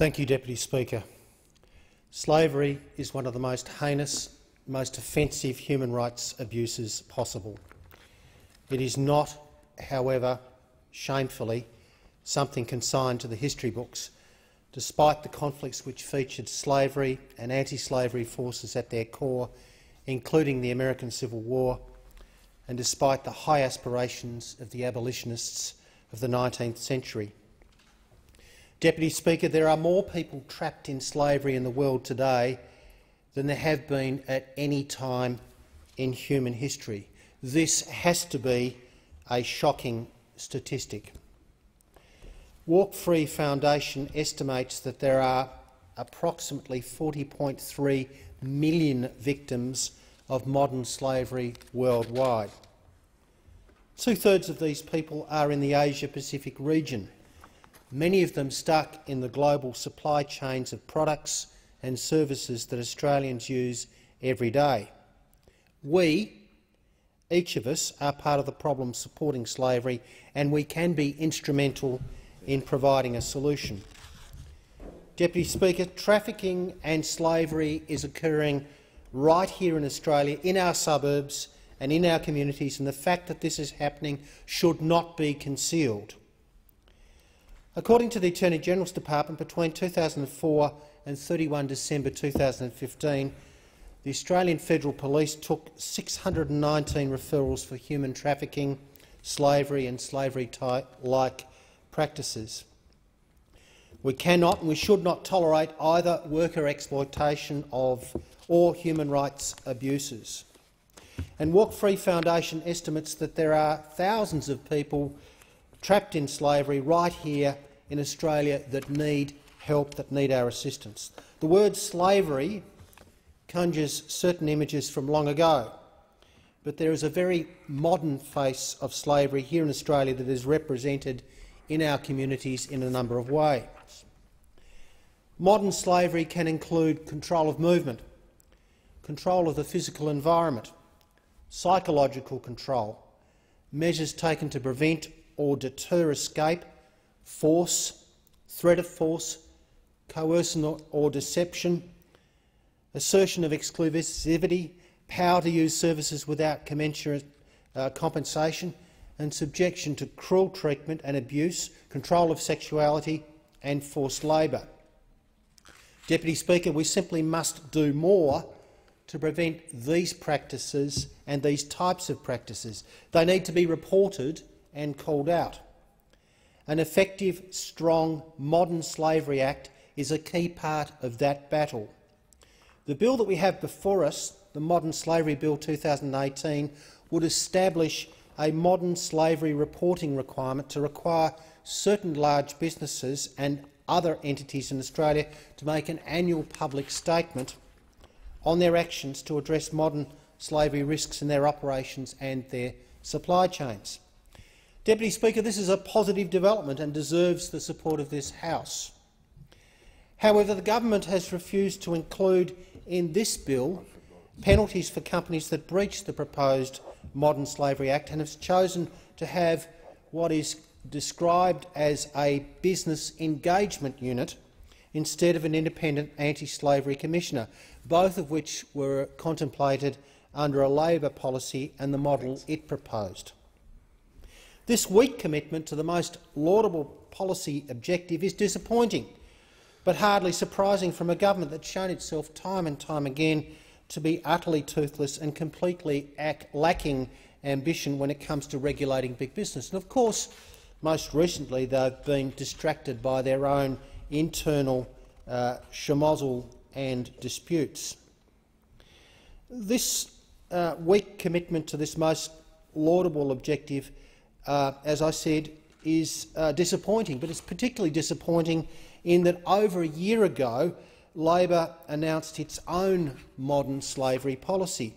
Thank you, Deputy Speaker. Slavery is one of the most heinous, most offensive human rights abuses possible. It is not, however, shamefully, something consigned to the history books, despite the conflicts which featured slavery and anti-slavery forces at their core, including the American Civil War, and despite the high aspirations of the abolitionists of the 19th century. Deputy Speaker, there are more people trapped in slavery in the world today than there have been at any time in human history. This has to be a shocking statistic. Walk Free Foundation estimates that there are approximately 40.3 million victims of modern slavery worldwide. Two-thirds of these people are in the Asia-Pacific region, many of them stuck in the global supply chains of products and services that Australians use every day. We, each of us, are part of the problem supporting slavery, and we can be instrumental in providing a solution. Deputy Speaker, trafficking and slavery is occurring right here in Australia, in our suburbs and in our communities, and the fact that this is happening should not be concealed. According to the Attorney-General's Department, between 2004 and 31 December 2015, the Australian Federal Police took 619 referrals for human trafficking, slavery and slavery-like practices. We cannot and we should not tolerate either worker exploitation or human rights abuses. And Walk Free Foundation estimates that there are thousands of people trapped in slavery right here in Australia that need help, that need our assistance. The word slavery conjures certain images from long ago, but there is a very modern face of slavery here in Australia that is represented in our communities in a number of ways. Modern slavery can include control of movement, control of the physical environment, psychological control, measures taken to prevent or deter escape, force, threat of force, coercion or deception, assertion of exclusivity, power to use services without commensurate compensation, and subjection to cruel treatment and abuse, control of sexuality and forced labour. Deputy Speaker, we simply must do more to prevent these practices and these types of practices. They need to be reported and called out. An effective, strong, modern Slavery Act is a key part of that battle. The bill that we have before us, the Modern Slavery Bill 2018, would establish a modern slavery reporting requirement to require certain large businesses and other entities in Australia to make an annual public statement on their actions to address modern slavery risks in their operations and their supply chains. Deputy Speaker, this is a positive development and deserves the support of this House. However, the government has refused to include in this bill penalties for companies that breach the proposed Modern Slavery Act and has chosen to have what is described as a business engagement unit instead of an independent anti-slavery commissioner, both of which were contemplated under a Labor policy and the model it proposed. This weak commitment to the most laudable policy objective is disappointing, but hardly surprising from a government that's shown itself time and time again to be utterly toothless and completely lacking ambition when it comes to regulating big business. And of course, most recently they've been distracted by their own internal schmozzle and disputes. This weak commitment to this most laudable objective, as I said, is disappointing, but it's particularly disappointing in that over a year ago Labor announced its own modern slavery policy.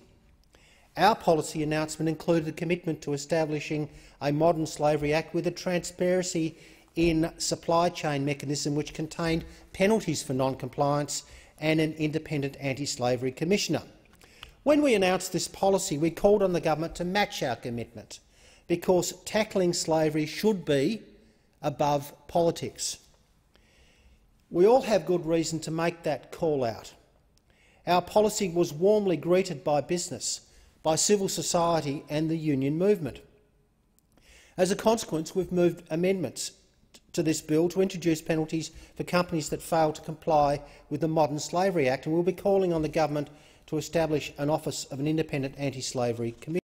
Our policy announcement included a commitment to establishing a Modern Slavery Act with a transparency in supply chain mechanism which contained penalties for non-compliance and an independent anti-slavery commissioner. When we announced this policy, we called on the government to match our commitment, because tackling slavery should be above politics. We all have good reason to make that call out. Our policy was warmly greeted by business, by civil society and the union movement. As a consequence, we've moved amendments to this bill to introduce penalties for companies that fail to comply with the Modern Slavery Act, and we'll be calling on the government to establish an office of an independent anti-slavery commission.